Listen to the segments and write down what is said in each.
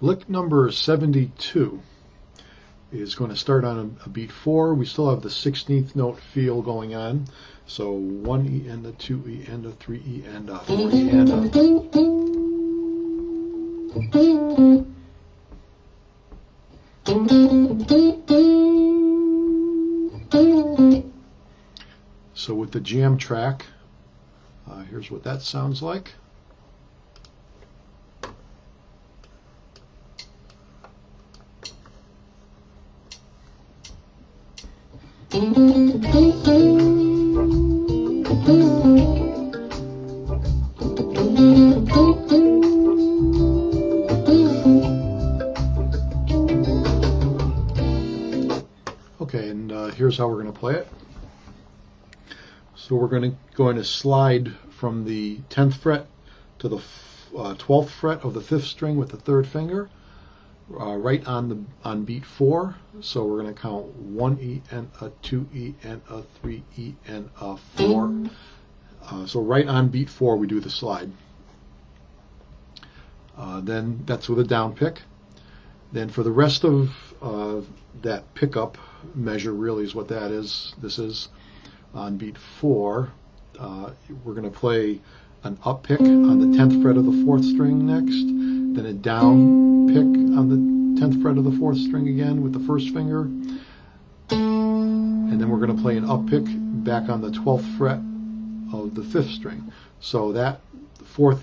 Lick number 72 is going to start on a beat 4. We still have the 16th note feel going on. So 1 E and a 2 E and a 3 E and a 4 E and a. So with the jam track, here's what that sounds like. Okay, and here's how we're going to play it. So we're going to slide from the 10th fret to the 12th fret of the 5th string with the 3rd finger, right on beat 4. So we're going to count 1 E and a 2 E and a 3 E and a 4. So right on beat 4 we do the slide. Then that's with a down pick. Then for the rest of that pickup measure, really is what that is. This is on beat 4. We're going to play an up pick on the 10th fret of the 4th string next, then a down pick on the 10th fret of the 4th string again with the 1st finger, and then we're going to play an up pick back on the 12th fret of the 5th string. So that 4th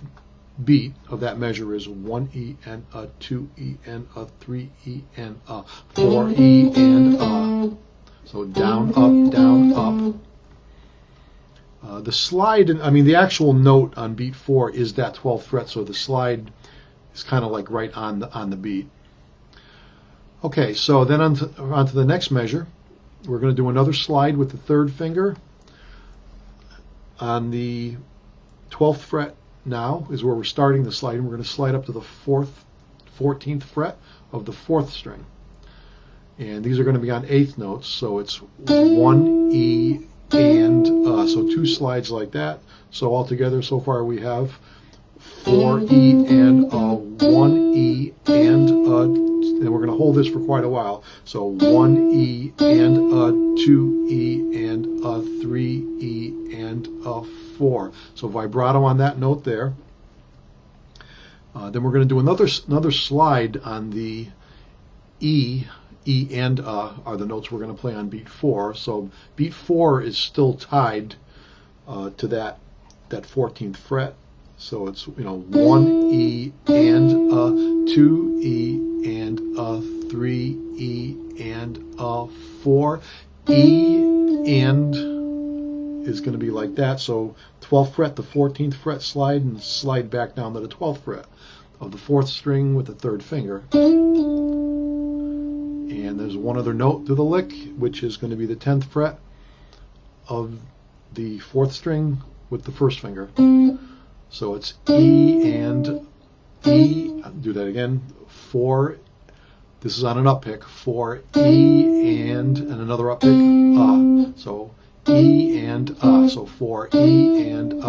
beat of that measure is 1 E and a 2 E and a 3 E and a 4 E and a. So down, up, down, up. The slide, the actual note on beat 4 is that 12th fret, so the slide is kind of like right on the beat. Okay, so then on to the next measure. We're going to do another slide with the 3rd finger. On the 12th fret now is where we're starting the slide, and we're going to slide up to the 14th fret of the 4th string. And these are going to be on 8th notes, so it's 1 E and so 2 slides like that. So altogether so far we have 4 E and 1 E and we're going to hold this for quite a while. So 1 E and 2 E and 3 E and 4. So vibrato on that note there. Then we're going to do another slide on the E. E and are the notes we're going to play on beat 4. So beat 4 is still tied to that 14th fret. So it's 1 E and 2 E and 3 E and 4. E and is going to be like that. So 12th fret, the 14th fret slide, and slide back down to the 12th fret of the 4th string with the 3rd finger. And there's one other note to the lick, which is going to be the 10th fret of the 4th string with the 1st finger. So it's E and E. I'll do that again. 4. This is on an up pick. 4 E and another up pick. So E and So 4 E and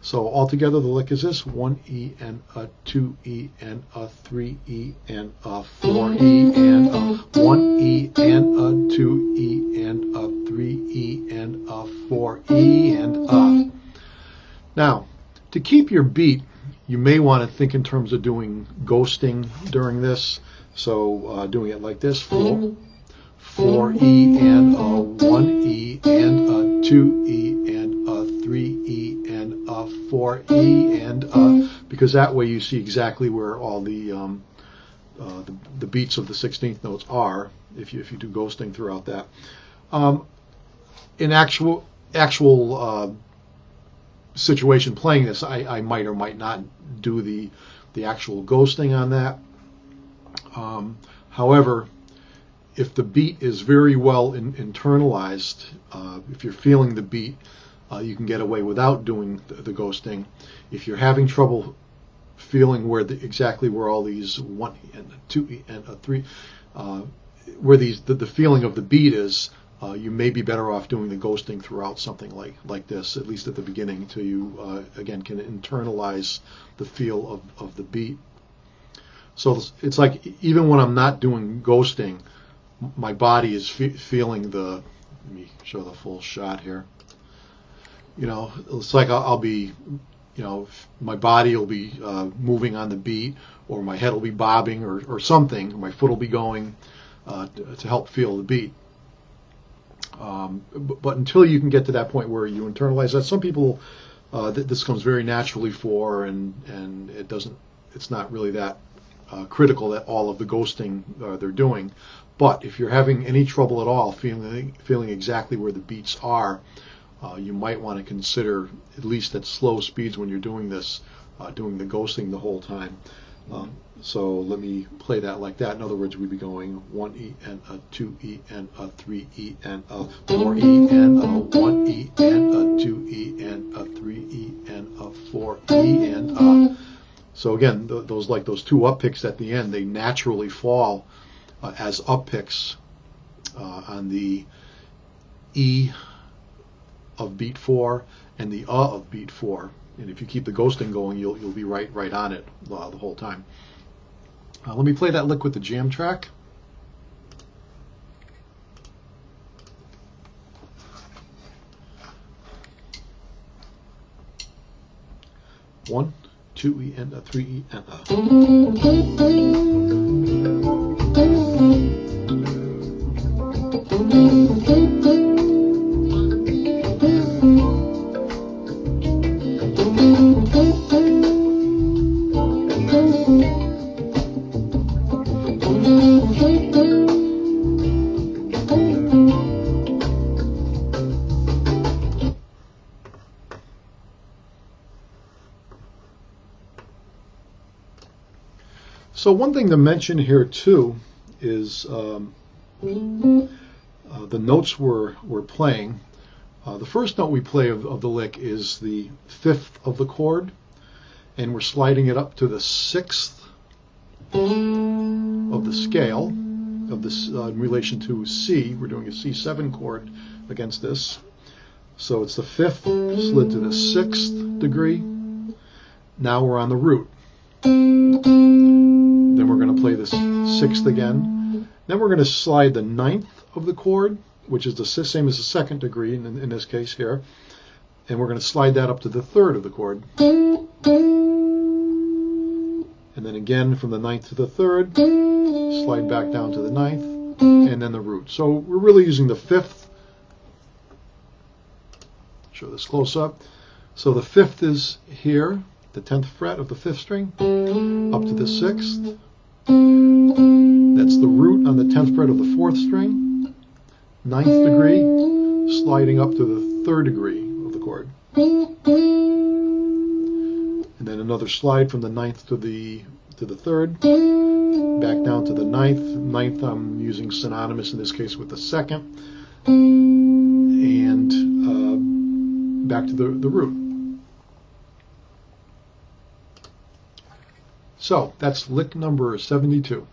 So altogether the lick is this: 1 E and 2 E and 3 E and 4 E and 1 E and 2 E and 3 E and 4 E and Now, to keep your beat, you may want to think in terms of doing ghosting during this. So doing it like this: 4 E and 1 E and 2 E and 3 E and 4 E and because that way you see exactly where all the beats of the 16th notes are if you do ghosting throughout that. In actual situation playing this, I might or might not do the actual ghosting on that. However, if the beat is very well internalized, if you're feeling the beat, you can get away without doing the ghosting. If you're having trouble feeling exactly where all these 1 and 2 and 3, where the feeling of the beat is, you may be better off doing the ghosting throughout something like this, at least at the beginning, until you again can internalize the feel of the beat. So it's like even when I'm not doing ghosting, my body is feeling the. Let me show the full shot here. You know, it's like I'll be, you know, my body will be moving on the beat, or my head will be bobbing, or something. Or my foot will be going to help feel the beat. But until you can get to that point where you internalize that, some people this comes very naturally for, and it's not really that critical that all of the ghosting they're doing. But if you're having any trouble at all feeling exactly where the beats are, you might want to consider, at least at slow speeds when you're doing this, doing the ghosting the whole time. So let me play that like that. In other words, we'd be going 1 E and a 2 E and a 3 E and a 4 E and a 1 E and a 2 E and a 3 E and a 4 E and a. So again, those two up picks at the end, they naturally fall as up picks on the E of beat 4 and the of beat 4. And if you keep the ghosting going, you'll be right on it the whole time. Let me play that lick with the jam track. One, 2 E and a 3 E and a. So one thing to mention here too is the notes we're playing. The first note we play of the lick is the 5th of the chord, and we're sliding it up to the 6th of the scale of this in relation to C. We're doing a C7 chord against this. So it's the 5th slid to the 6th degree. Now we're on the root. Then we're going to play the 6th again. Then we're going to slide the 9th of the chord, which is the same as the 2nd degree in this case here. And we're going to slide that up to the 3rd of the chord. And then again from the 9th to the 3rd, slide back down to the 9th, and then the root. So we're really using the 5th. Show this close up. So the 5th is here, the 10th fret of the 5th string, up to the 6th. That's the root on the 10th fret of the 4th string. 9th degree, sliding up to the 3rd degree of the chord. And then another slide from the 9th to the 3rd, back down to the 9th. 9th I'm using synonymous in this case with the 2nd, and back to the root. So that's lick number 72.